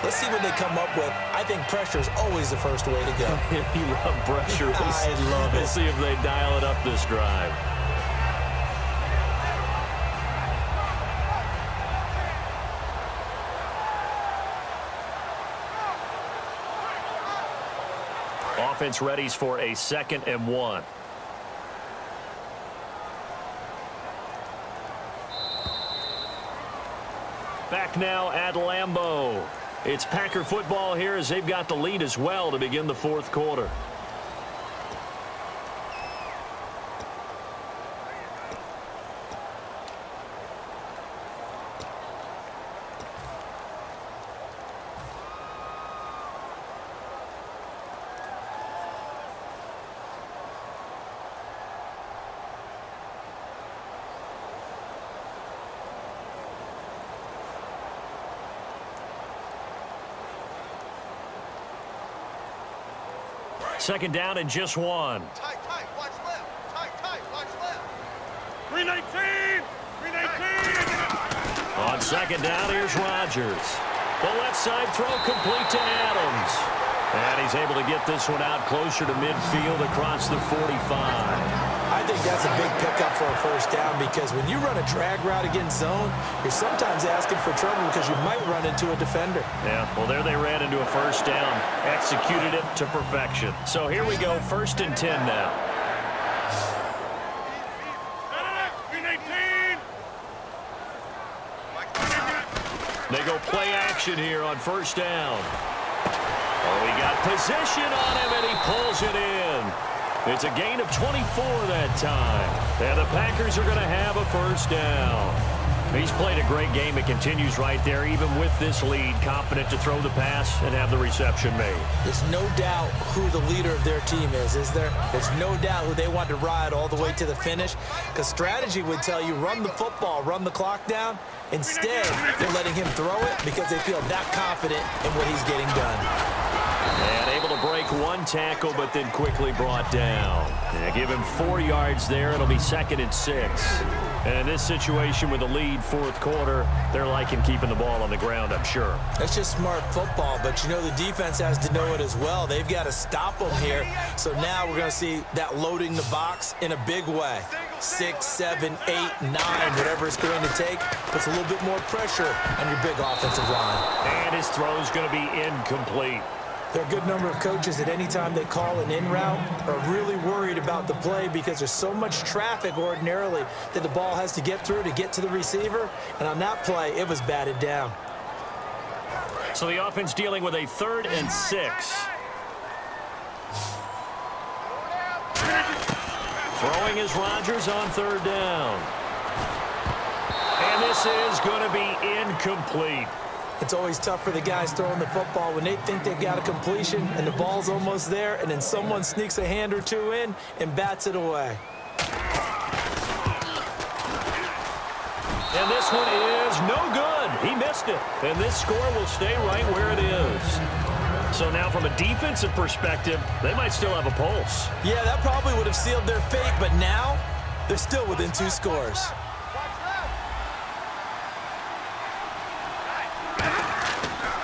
Let's see what they come up with. I think pressure is always the first way to go. You love pressure. I love it. We'll see if they dial it up this drive. Offense readies for a 2nd and 1. Back now at Lambeau. It's Packer football here as they've got the lead as well to begin the 4th quarter. Second down and just 1. Tight, watch left. Tight, watch left. 319! 319! On second down, here's Rodgers. The left side throw complete to Adams. And he's able to get this one out closer to midfield across the 45. I think that's a big pickup for a first down because when you run a drag route against zone, you're sometimes asking for trouble because you might run into a defender. Yeah, well, there they ran into a first down. Executed it to perfection. So here we go, 1st and 10 now. 319! They go play action here on first down. Oh, he got position on him, and he pulls it in. It's a gain of 24 that time. And the Packers are going to have a first down. He's played a great game. It continues right there, even with this lead. Confident to throw the pass and have the reception made. There's no doubt who the leader of their team is there? There's no doubt who they want to ride all the way to the finish. Because strategy would tell you, run the football, run the clock down. Instead, they're letting him throw it because they feel that confident in what he's getting done. And able to break one tackle, but then quickly brought down. Yeah, give him 4 yards there. It'll be 2nd and 6. And in this situation with the lead 4th quarter, they're liking keeping the ball on the ground, I'm sure. That's just smart football, but you know the defense has to know it as well. They've got to stop them here. So now we're going to see that loading the box in a big way. 6, 7, 8, 9, whatever it's going to take, puts a little bit more pressure on your big offensive line. And his throw's going to be incomplete. There are a good number of coaches that any time they call an in route are really worried about the play because there's so much traffic ordinarily that the ball has to get through to get to the receiver. And on that play, it was batted down. So the offense dealing with a 3rd and 6. Throwing is Rodgers on 3rd down. And this is going to be incomplete. It's always tough for the guys throwing the football when they think they've got a completion and the ball's almost there, and then someone sneaks a hand or two in and bats it away. And this one is no good. He missed it. And this score will stay right where it is. So now from a defensive perspective, they might still have a pulse. Yeah, that probably would have sealed their fate, but now they're still within 2 scores.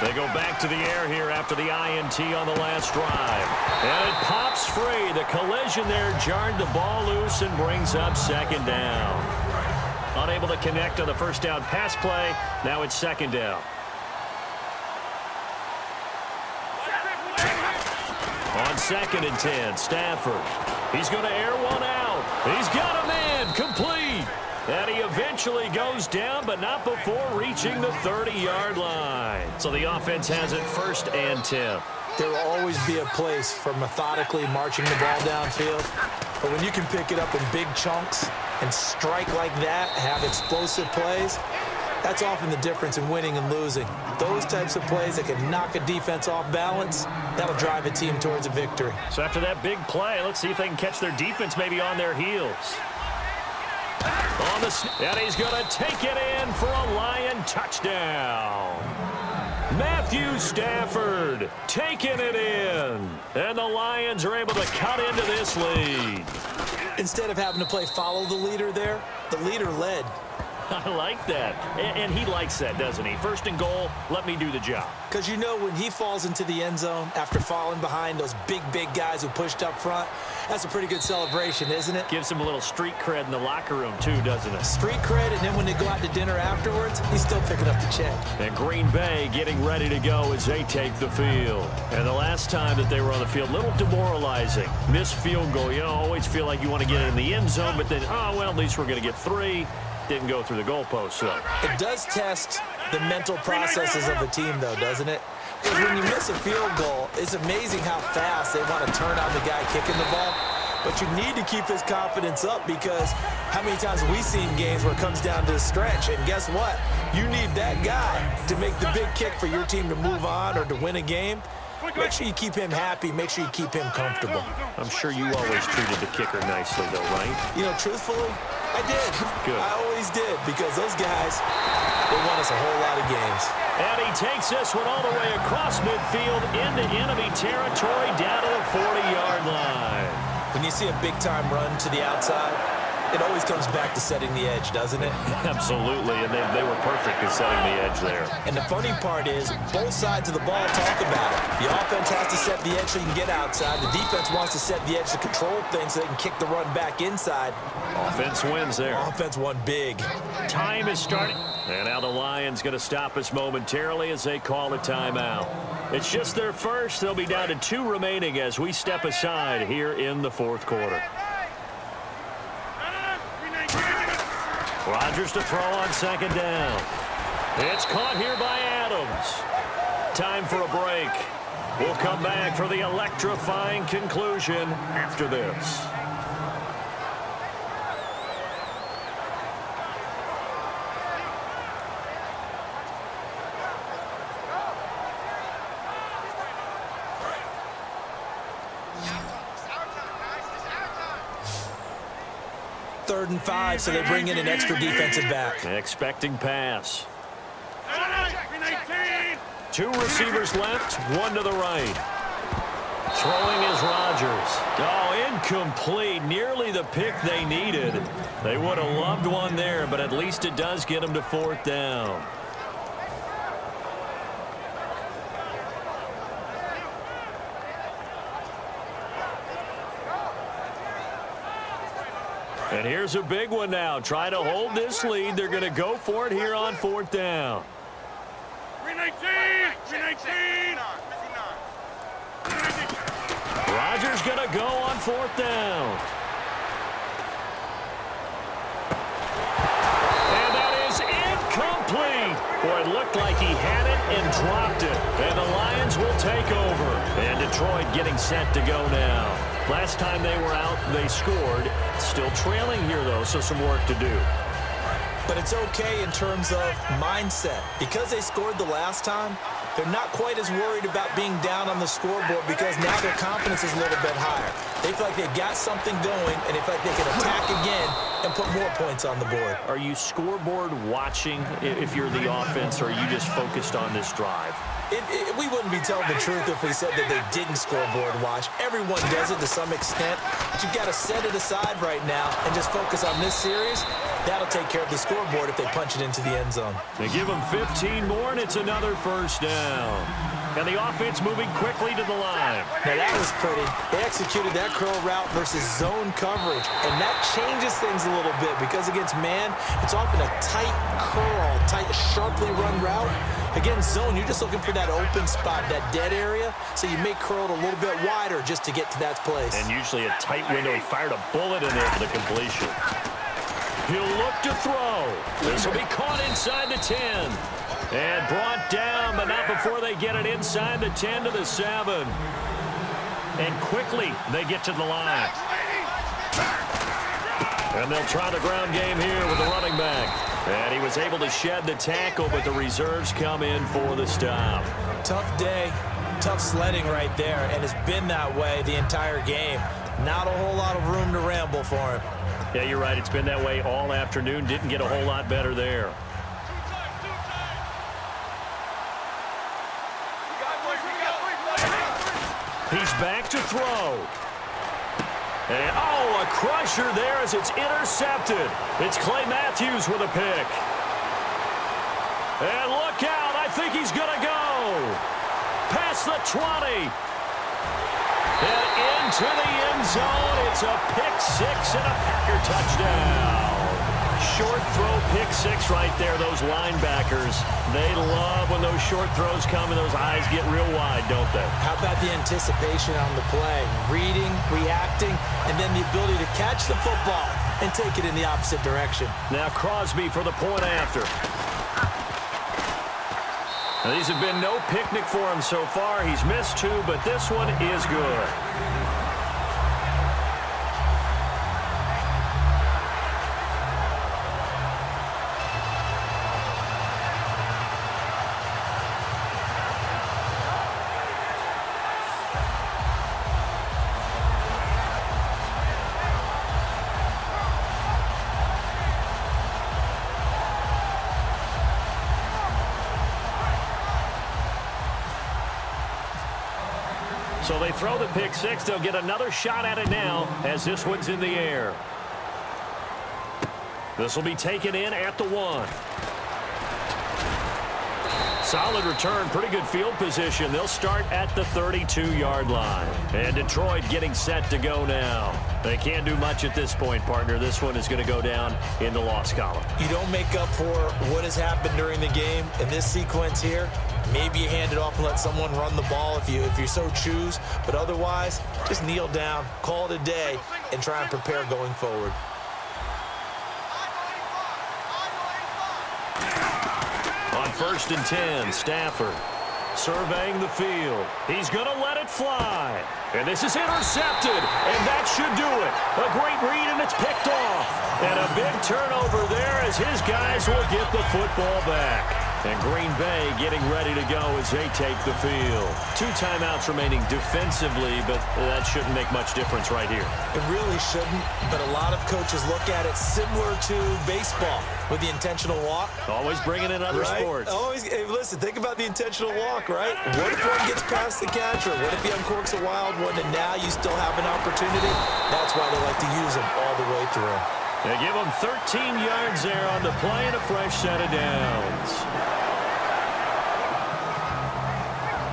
They go back to the air here after the INT on the last drive. And it pops free. The collision there jarred the ball loose and brings up 2nd down. Unable to connect on the first down pass play. Now it's 2nd down. On 2nd and 10, Stafford. He's going to air one out. He's got a man complete. And he eventually goes down, but not before reaching the 30-yard line. So the offense has it 1st and 10. There will always be a place for methodically marching the ball downfield. But when you can pick it up in big chunks and strike like that, have explosive plays, that's often the difference in winning and losing. Those types of plays that can knock a defense off balance, that'll drive a team towards a victory. So after that big play, let's see if they can catch their defense maybe on their heels. On the snap, and he's going to take it in for a Lion touchdown. Matthew Stafford taking it in. And the Lions are able to cut into this lead. Instead of having to play follow the leader there, the leader led. I like that. And he likes that, doesn't he? First and goal, let me do the job. Because you know when he falls into the end zone after falling behind those big guys who pushed up front, that's a pretty good celebration, isn't it? Gives him a little street cred in the locker room, too, doesn't it? Street cred, and then when they go out to dinner afterwards, he's still picking up the check. And Green Bay getting ready to go as they take the field. And the last time that they were on the field, a little demoralizing. Missed field goal. You know, always feel like you want to get it in the end zone, but then, oh, well, at least we're going to get 3. Didn't go through the goalpost, though. It does test the mental processes of the team, though, doesn't it? Because when you miss a field goal, it's amazing how fast they want to turn on the guy kicking the ball. But you need to keep his confidence up because how many times have we seen games where it comes down to a stretch, and guess what? You need that guy to make the big kick for your team to move on or to win a game. Make sure you keep him happy. Make sure you keep him comfortable. I'm sure you always treated the kicker nicely, though, right? You know, truthfully, I did. Good. I always did because those guys, they won us a whole lot of games. And he takes this one all the way across midfield into enemy territory down to the 40-yard line. When you see a big-time run to the outside, it always comes back to setting the edge, doesn't it? Absolutely, and they were perfect in setting the edge there. And the funny part is, both sides of the ball talk about it. The offense has to set the edge so you can get outside. The defense wants to set the edge to control things so they can kick the run back inside. Offense wins there. Offense won big. Time is starting. And now the Lions going to stop us momentarily as they call a timeout. It's just their first. They'll be down to 2 remaining as we step aside here in the fourth quarter. Rodgers to throw on second down. It's caught here by Adams. Time for a break. We'll come back for the electrifying conclusion after this. Third and 5, so they bring in an extra defensive back. Expecting pass. 2 receivers left, 1 to the right. Throwing is Rodgers. Oh, incomplete. Nearly the pick they needed. They would have loved one there, but at least it does get them to 4th down. And here's a big one now. Try to hold this lead. They're going to go for it here on 4th down. 319! Rodgers going to go on 4th down. And that is incomplete. Boy, it looked like he had it and dropped it. And the Lions will take over. And Detroit getting set to go now. Last time they were out, they scored. Still trailing here, though, so some work to do. But it's okay in terms of mindset. Because they scored the last time, they're not quite as worried about being down on the scoreboard because now their confidence is a little bit higher. They feel like they've got something going, and they feel like they can attack again and put more points on the board. Are you scoreboard watching if you're the offense, or are you just focused on this drive? We wouldn't be telling the truth if we said that they didn't scoreboard watch. Everyone does it to some extent. But you've got to set it aside right now and just focus on this series. That'll take care of the scoreboard if they punch it into the end zone. They give them 15 more, and it's another 1st down. And the offense moving quickly to the line. Now, that was pretty. They executed that curl route versus zone coverage, and that changes things a little bit because against man, it's often a tight curl, tight, sharply run route. Against zone, you're just looking for that open spot, that dead area, so you may curl it a little bit wider just to get to that place. And usually a tight window. He fired a bullet in there for the completion. He'll look to throw. This will be caught inside the 10. And brought down, but not before they get it inside the 10 to the 7. And quickly, they get to the line. And they'll try the ground game here with the running back. And he was able to shed the tackle, but the reserves come in for the stop. Tough day, tough sledding right there, and it's been that way the entire game. Not a whole lot of room to ramble for him. Yeah, you're right. It's been that way all afternoon. Didn't get a whole lot better there. He's back to throw. And, oh, a crusher there as it's intercepted. It's Clay Matthews with a pick. And look out. I think he's going to go. Past the 20. And into the end zone. It's a pick six and a Packer touchdown. Short throw pick six right there. Those linebackers, they love when those short throws come and those eyes get real wide, don't they? How about the anticipation on the play? Reading, reacting, and then the ability to catch the football and take it in the opposite direction. Now Crosby for the point after. Now, these have been no picnic for him so far. He's missed two, but this one is good. So they throw the pick six. They'll get another shot at it now as this one's in the air. This will be taken in at the 1. Solid return, pretty good field position. They'll start at the 32-yard line. And Detroit getting set to go now. They can't do much at this point, partner. This one is going to go down in the loss column. You don't make up for what has happened during the game in this sequence here. Maybe you hand it off and let someone run the ball if you so choose. But otherwise, just kneel down, call it a day, and try and prepare going forward. On 1st and 10, Stafford surveying the field. He's going to let it fly. And this is intercepted, and that should do it. A great read, and it's picked off. And a big turnover there as his guys will get the football back. And Green Bay getting ready to go as they take the field. 2 timeouts remaining defensively, but that shouldn't make much difference right here. It really shouldn't, but a lot of coaches look at it similar to baseball with the intentional walk. Always bringing in other sports. Always. Hey, listen, think about the intentional walk, right? What if one gets past the catcher? What if he uncorks a wild one and now you still have an opportunity? That's why they like to use them all the way through. They give them 13 yards there on the play and a fresh set of downs.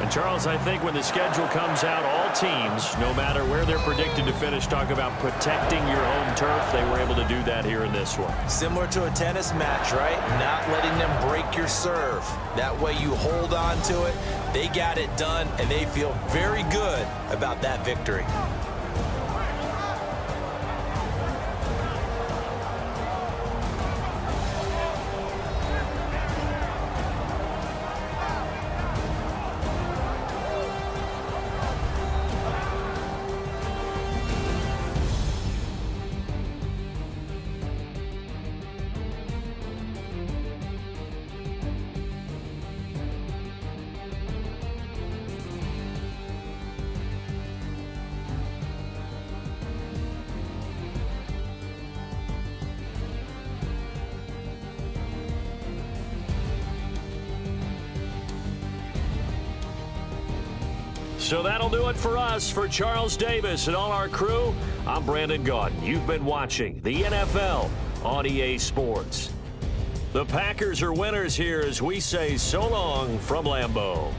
And, Charles, I think when the schedule comes out, all teams, no matter where they're predicted to finish, talk about protecting your home turf. They were able to do that here in this one. Similar to a tennis match, right? Not letting them break your serve. That way you hold on to it. They got it done, and they feel very good about that victory. So that'll do it for us. For Charles Davis and all our crew, I'm Brandon Gaudin. You've been watching the NFL on EA Sports. The Packers are winners here as we say so long from Lambeau.